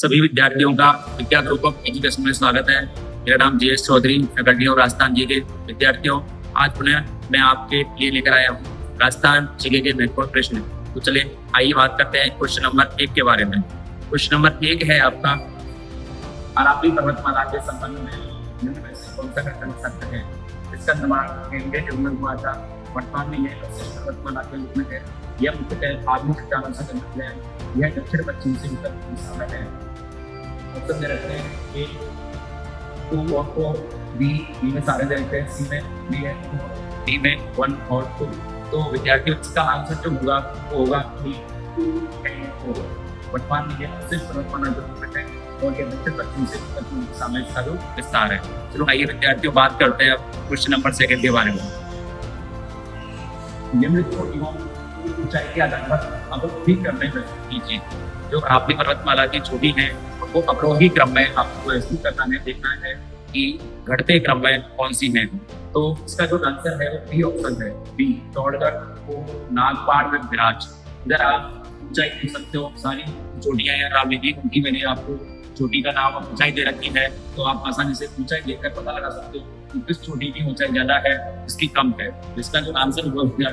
सभी विद्यार्थियों का विद्या ग्रुप ऑफ एजुकेशन में स्वागत है। मेरा नाम GS Choudhary, faculty of Rajasthan ji के विद्यार्थियों, आज पुनः मैं आपके लिए लेकर आया हूँ राजस्थान जीके के महत्वपूर्ण प्रश्न। तो चलिए आइए बात करते हैं क्वेश्चन नंबर 1 के बारे में। क्वेश्चन नंबर 1 है आपका, अरावली पर्वतमाला के संबंध में निम्न में से कौन सा कथन सत्य है? इसका निर्माण इंडियन डेवलपमेंट हुआ था, वर्तमान में यह पर्वतमाला के रूप में है। यह मुख्यतः आधुनिक स्थानों से गठित है। यह दक्षिण पश्चिम से उत्तर दिशा में है। ऑप्शन दे रखते हैं ए 2 और 4, बी में सारे दे रखते हैं, सी में बी है 4, डी में 1 और 2। तो विद्यार्थियों इसका आंसर जो होगा वो होगा बी 2 एंड 4। वर्तमान में यह सिर्फ पर्वतमाला के रूप में है और यह दक्षिण पश्चिम से उत्तर दिशा में इसका जो विस्तार है। चलो आइए विद्यार्थियों बात करते हैं अब क्वेश्चन नंबर 2 के बारे में। निम्नलिखित एवं ऊंचाई के आधार पर अवरोही क्रम में कीजिए। जो अरावली पर्वतमाला की चोटी है वो अवरोही क्रम में आपको प्रस्तुत करना है, देखना है कि घटते क्रम में कौन सी है। तो इसका जो आंसर है वो बी ऑप्शन है, बी दौड़गढ़ को नागपाड़ में विराज। इधर आप ऊंचाई देख सकते हो, सारी चोटियां हैं अरावली की, उनकी मैंने आपको चोटी का नाम ऊंचाई दे रखी है। तो आप आसानी से ऊंचाई देखकर पता लगा सकते हो कि किस चोटी की ऊंचाई ज्यादा है, किसकी कम है। इसका जो आंसर होगा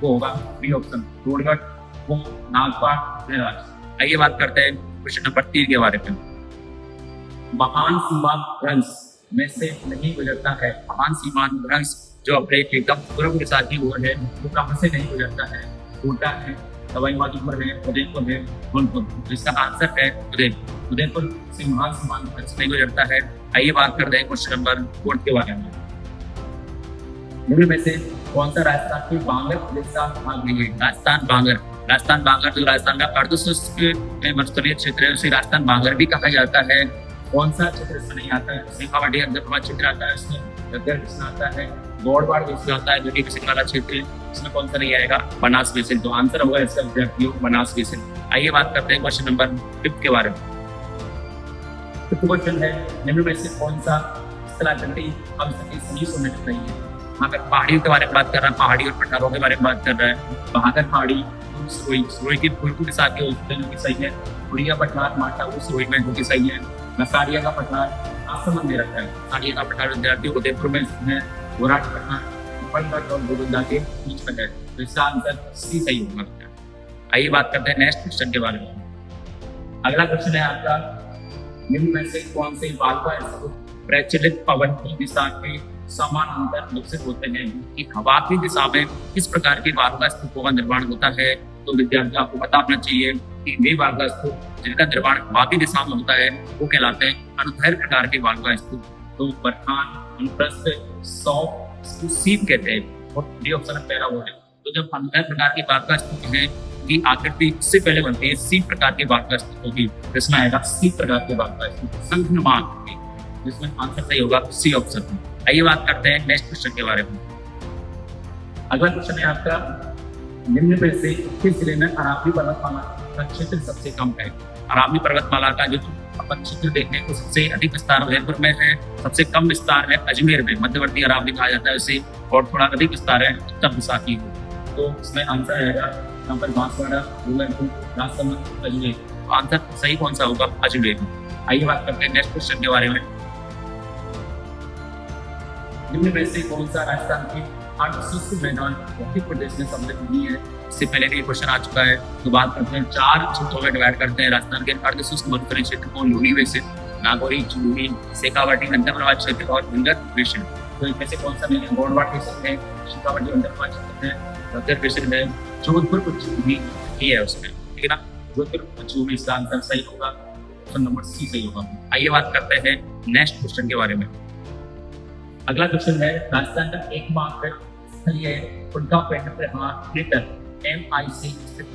वो होगा बी ऑप्शन, दौड़गढ़ को नागपाड़ विराज। आइए बात करते हैं क्वेश्चन नंबर 3 के बारे में। महान सीमांत भ्रंश में से नहीं गुजरता है। महान सीमांत भ्रंश जो अपने एकदम पूर्व दिशा की ओर है वो कहां से नहीं गुजरता है? कोटा है, सवाई माधोपुर है, उदयपुर है, धौलपुर। इसका आंसर है उदयपुर। उदयपुर से महान सीमांत भ्रंश नहीं गुजरता है। आइए बात करते हैं क्वेश्चन नंबर 4 के बारे में। निम्न में से कौन सा राजस्थान की बांगर प्रदेश का भाग नहीं है? राजस्थान बांगर जो राजस्थान का अर्धशुष्क मरुस्थलीय क्षेत्र है उसे राजस्थान बांगर भी कहा जाता है। कौन सा क्षेत्र इसमें नहीं आता है? शेखावाटी अंधप्रभा क्षेत्र आता है, इसमें गद्गर इसमें आता है, गौड़वाड़ इसमें आता है, जो कि किसी वाला क्षेत्र है। इसमें कौन सा नहीं आएगा? बनास बेसिन। तो आंसर होगा इसका विद्यार्थियों बनास बेसिन। आइए बात करते हैं क्वेश्चन नंबर 5 के बारे में। क्वेश्चन है, निम्न में से कौन सा स्थलाकृति अब सही सुनिश्चित नहीं है? अगर पहाड़ियों के बारे में बात कर रहा है, पहाड़ी और पठारों के बारे में बात कर रहा है, बहादुर पहाड़ी सुरोई की फुलकू के साथ जो सही है, उड़िया पठार माटा वो सुरोई में जो कि सही है। नसारिया का पठार आसमान में रखा है। नसारिया का पठार विद्यार्थी उदयपुर में है, गोराट पठार और गोविंदा के बीच में है। तो इसका आंसर सी सही होगा। आइए बात करते हैं नेक्स्ट क्वेश्चन के बारे में। अगला क्वेश्चन है आपका, निम्न में से कौन से वाल्वा प्रचलित पवन की दिशा के समानांतर विकसित होते हैं? कि हवा की दिशा में किस प्रकार के वाल्वा स्तूपों का निर्माण होता है? तो विद्यार्थी आपको पता होना चाहिए कि वे वाल्वा स्तूप जिनका निर्माण हवा की दिशा में होता है वो कहलाते हैं अनुदैर्घ्य प्रकार के वाल्वा स्तूप। तो बरखान, अनुप्रस्थ, सौंप, सीप कहते हैं। और डी ऑप्शन है पहला वो है। तो जब अनुदैर्घ्य प्रकार के वाल्वा स्तूप है की आकृति इससे पहले बनती है सी प्रकार के वाल्वा स्तूप होगी, इसमें आएगा सी प्रकार के वाल्वा स्तूप संघमान, जिसमें आंसर सही होगा सी ऑप्शन। आइए बात करते हैं नेक्स्ट क्वेश्चन के बारे में। अगला क्वेश्चन है आपका, निम्न में से किस जिले में अरावली पर्वतमाला का क्षेत्र सबसे कम है? अरावली पर्वतमाला का जो अपन क्षेत्र देखने को सबसे अधिक विस्तार उदयपुर में है, सबसे कम विस्तार है अजमेर में, मध्यवर्ती अरावली कहा जाता है उसे, और थोड़ा अधिक विस्तार है उत्तर दिशा की। तो इसमें आंसर आएगा यहाँ पर बांसवाड़ा, डूंगरपुर, राजसमंद, अजमेर। आंसर सही कौन सा होगा? अजमेर। आइए बात करते हैं नेक्स्ट क्वेश्चन के बारे में। निम्न में से कौन सा राजस्थान के अर्धशुष्क मैदान भौतिक प्रदेश में सम्मिलित नहीं है? इससे पहले भी क्वेश्चन आ चुका है। तो बात करते हैं, 4 क्षेत्रों में डिवाइड करते हैं राजस्थान के अर्धशुष्क मरुस्थलीय क्षेत्र को, लोही बेसिन, नागौरी, चूड़ी, शेखावाटी अंधप्रभा क्षेत्र और भिंगर बेसिन। तो इनमें से कौन सा नहीं है? गौड़वाड़ बेसिन है, शेखावाटी अंधप्रभा क्षेत्र है, भिंगर बेसिन है, जोधपुर पश्चिमी ही है उसमें, ठीक है ना? जोधपुर पश्चिमी इसका आंसर सही होगा, ऑप्शन नंबर सी सही होगा। आइए बात करते हैं नेक्स्ट क्वेश्चन के बारे में। अगला क्वेश्चन है, राजस्थान का एकमात्र स्थलीय उल्का पिंड प्रहार क्रेटर MIC स्थित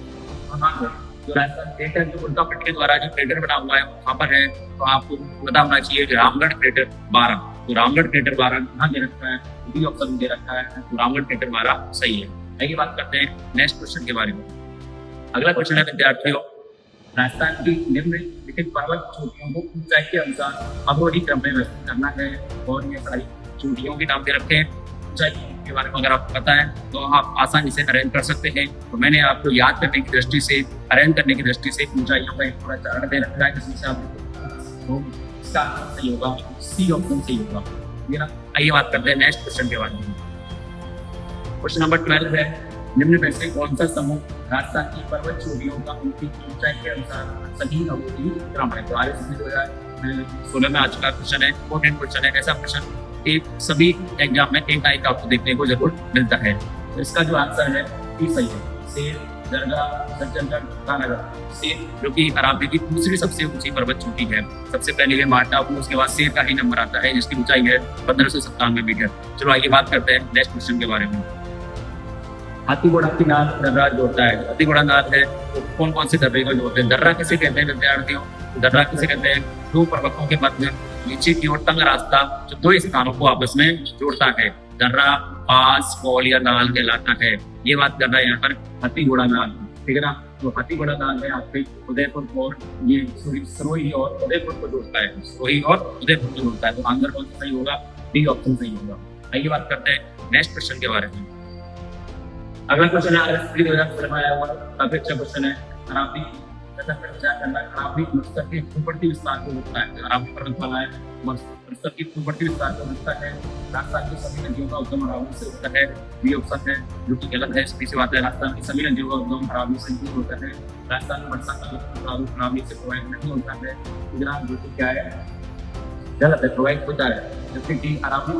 कहाँ है? जो राजस्थान क्रेटर जो उल्का पिंड के द्वारा जो क्रेटर बना हुआ है वहाँ पर है। तो आपको पता होना चाहिए रामगढ़ क्रेटर 12। तो रामगढ़ क्रेटर 12 कहाँ दे रखा है? बी ऑप्शन दे रखा है। तो रामगढ़ क्रेटर 12 सही है। आइए बात करते हैं नेक्स्ट क्वेश्चन के बारे में। अगला क्वेश्चन है विद्यार्थियों, राजस्थान की निम्नलिखित पर्वत चोटियों को ऊंचाई के अनुसार अवरोही क्रम में व्यवस्थित करना है। और ये सारी चोटियों के नाम दे रखे हैं। ऊंचाई के बारे में अगर आपको पता है तो आप आसानी से अरेंज कर सकते हैं। तो मैंने आपको याद करने की दृष्टि से, अरेंज करने की दृष्टि से ऊंचाइयों का एक पूरा चार्ट दे रखा है, जिसमें से आप तो इसका आंसर सही होगा, सी ऑप्शन सही होगा। ठीक है ना। आइए बात करते हैं नेक्स्ट क्वेश्चन के बारे में। क्वेश्चन नंबर 12 है, निम्न में से कौन सा समूह राजस्थान की पर्वत चोटियों का उनकी ऊंचाई के अनुसार सही अवधि क्रम है। तो आज 2016 में आज का क्वेश्चन है, इंपॉर्टेंट क्वेश्चन है। ऐसा क्वेश्चन एक सभी एग्जाम में एक आएगा आपको देखने को जरूर मिलता है। तो इसका जो आंसर है ये सही है, शेर, दरगाह, सज्जनगढ़, कानागढ़। शेर जो कि अरावली की दूसरी सबसे ऊंची पर्वत चोटी है। सबसे पहले मार्टा, उसके बाद शेर का ही नंबर आता है, जिसकी ऊंचाई है 1597 मीटर। चलो आइए बात करते हैं नेक्स्ट क्वेश्चन के बारे में। हाथीघोड़ा की नाल दर्रा जोड़ता है। हाथीघोड़ा नाल है तो कौन कौन से दर्रे को जोड़ते हैं? दर्रा किसे कहते हैं विद्यार्थियों? दर्रा किसे कहते हैं? दो पर्वतों के मध्य नीचे की ओर तंग रास्ता जो दो स्थानों को आपस में जोड़ता है, दर्रा, पास, फॉल या नाल कहलाता है। ये बात कर रहा है यहाँ पर हाथीघोड़ा नाल। ठीक है ना। तो हाथीघोड़ा नाल है आपके उदयपुर और ये सरोही और उदयपुर को जोड़ता है, सरोही और उदयपुर को जोड़ता है। तो आंसर कौन सा सही होगा? डी ऑप्शन सही होगा। आइए बात करते हैं नेक्स्ट क्वेश्चन के बारे में। अगला क्वेश्चन है RSP 2016 में आया हुआ काफी अच्छा क्वेश्चन है। अरावली अरावली मस्तक के ऊपरी विस्तार को रोकता है। अरावली पर्वतमाला है, मस्तक के ऊपरी विस्तार को रोकता है। राजस्थान की सभी नदियों का उद्गम अरावली से होता है। बी ऑप्शन है जो कि गलत है। इसकी बात है राजस्थान की सभी नदियों का उद्गम अरावली से ही होता है। राजस्थान में वर्षा का अरावली से प्रोवाइड नहीं होता है। गुजरात जो कि क्या है, गलत है, प्रोवाइड होता है, जबकि अरावली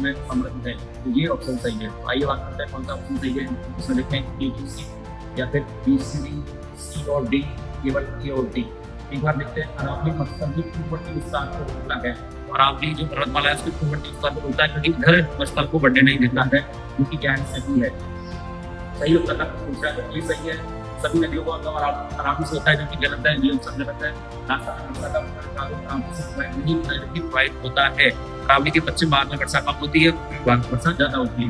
में समृद्ध है। तो ये ऑप्शन सही है। तो आइए बात करते हैं कौन सा ऑप्शन सही है। इसमें देखें A, B, C या फिर B, C और D, केवल A और D। एक बार देखते हैं। अरावली मस्तक की ऊपरी विस्तार को रोकता है। अरावली जो पर्वतमाला है उसके ऊपरी विस्तार को रोकता है, क्योंकि इधर मस्तक को बढ़ने नहीं देता है, क्योंकि क्या सही है, सही उत्तर का दूसरा ये सही है। सभी नदियों को अरावली से होता है, जो कि गलत है। ये ऑप्शन गलत है। प्रोवाइड होता है। अरावली के पश्चिम भाग में वर्षा कम होती है, वर्षा ज्यादा होती है।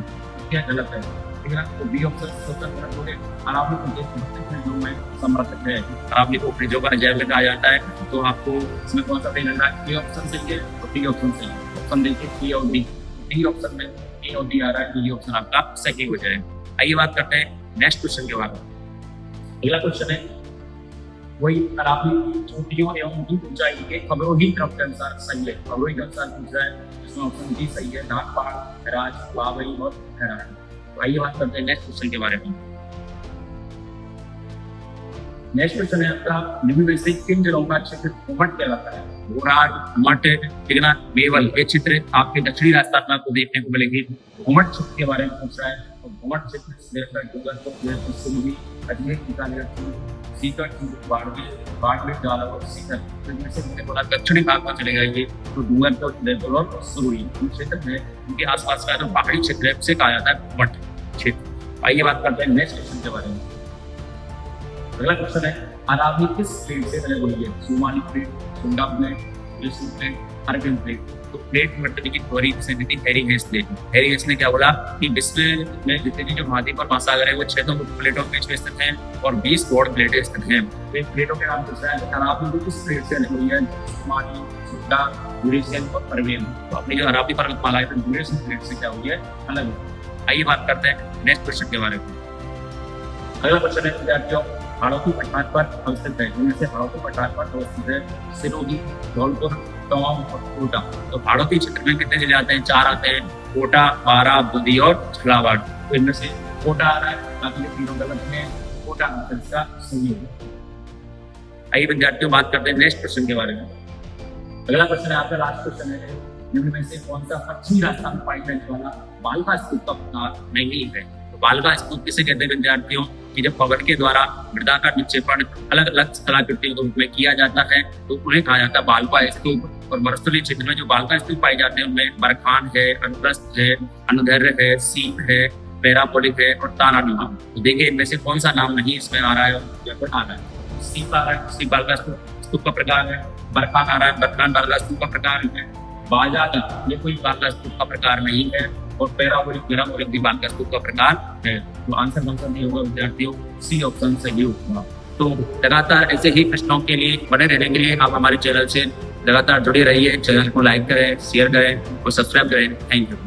क्या गलत है? ठीक है ना। तो बी ऑप्शन अरावली को में समृद्ध है। अरावली को फ्रिजों का रिजर्व कहा जाता है। तो आपको इसमें कौन सा सही लग रहा है? ए ऑप्शन सही है और डी ऑप्शन सही है। ऑप्शन देखिए सी और डी। डी ऑप्शन में ए और डी आ रहा है, तो ये ऑप्शन आपका सही हो जाए। आइए बात करते हैं नेक्स्ट क्वेश्चन के बारे में। अगला क्वेश्चन है वही अरावली की चोटियों एवं उनकी ऊंचाई के अवरोही क्रम के अनुसार सही है। अवरोही के अनुसार पूछ रहा है, जिसमें ऑप्शन डी सही है। नागपाल, राज, बावई और हैरान। तो आइए बात करते हैं नेक्स्ट क्वेश्चन के बारे में। नेक्स्ट क्वेश्चन है आपका, निम्न में से किन जिलों का क्षेत्र घुमट कहलाता है? घोराड, घुमट, ठीक है ना, मेवल। ये क्षेत्र आपके दक्षिणी राजस्थान में आपको देखने को मिलेंगे। घुमट क्षेत्र के बारे में पूछ रहा है। तो घुमट क्षेत्र सिंधी, अजमेर, सीकर, बाड़मेर, जालौर, सीकर। इनमें से मैंने बोला दक्षिणी भाग में चलेगा ये। तो डूंगरपुर, उदयपुर और सरोही क्षेत्र में उनके आसपास का जो पहाड़ी क्षेत्र है उसे कहा जाता है घुमट क्षेत्र। आइए बात करते हैं नेक्स्ट क्वेश्चन के बारे में। अगला क्वेश्चन है, अरावली किस प्लेट से बने हुई है? सोमाली प्लेट, सुंडा plate, Vishnu plate, Arabian plate. तो प्लेट वर्तनी की थ्योरी से दी हैरी हेस ने। हैरी हेस ने क्या बोला कि विश्व में जितने भी जो महाद्वीप और महासागर है वो 6 प्लेटों के बीच में स्थित हैं और 20 गॉड प्लेटें स्थित हैं। तो इन प्लेटों के नाम पूछ रहा है, अरावली किस प्लेट से बनी हुई है? सोमाली, सुंडा, यूरेशियन और अरबियन। तो अपनी जो अरावली पर्वतमाला है तो यूरेशियन प्लेट से क्या हुई है? अलग। आइए बात करते हैं नेक्स्ट क्वेश्चन के बारे में। अगला क्वेश्चन है विद्यार्थियों, पहाड़ों की पठार पर अवस्थित है। इनमें से पहाड़ों की पठार पर अवस्थित है सिरोही, धौलपुर, तवांग और कोटा। तो पहाड़ों के क्षेत्र में कितने जिले आते हैं? 4 आते हैं, कोटा, बारा, बूंदी और झालावाड़। तो इनमें से कोटा आ रहा है, बाकी तीनों गलत हैं। कोटा आंसर इसका सही है। आइए विद्यार्थियों बात करते हैं नेक्स्ट क्वेश्चन के बारे में। अगला क्वेश्चन है आपका लास्ट क्वेश्चन है, निम्न में से कौन सा पश्चिमी राजस्थान में पाई जाने वाला बालका स्तूप का प्रकार नहीं है? तो बालका स्तूप किसे कहते हैं विद्यार्थियों? कि जब पवन के द्वारा मृदा का निक्षेपण अलग अलग कलाकृतियों के रूप में किया जाता है तो उन्हें कहा जाता है बालका स्तूप। और मरुस्थलीय क्षेत्र में जो बालका स्तूप पाए जाते हैं उनमें बरखान है, अनुप्रस्थ है, अनुधैर्य है, सीप है, पैरापोलिक है और तारानुमा। तो देखिए इनमें से कौन सा नाम नहीं इसमें आ रहा है या फिर आ रहा है? सीप आ रहा है, सीप बालका स्तूप का प्रकार है। बरखान आ रहा है, बरखान बालका स्तूप का प्रकार है। बाजा ये कोई बालका स्तूप का प्रकार नहीं है। और पैरापोलिक भी बालका स्तूप का प्रकार है। तो आंसर कौन सा नहीं होगा विद्यार्थियों? सी ऑप्शन सही होगा। तो लगातार ऐसे ही प्रश्नों के लिए बने रहने के लिए आप हमारे चैनल से लगातार जुड़े रहिए। चैनल को लाइक करें, शेयर करें और सब्सक्राइब करें। Thank you.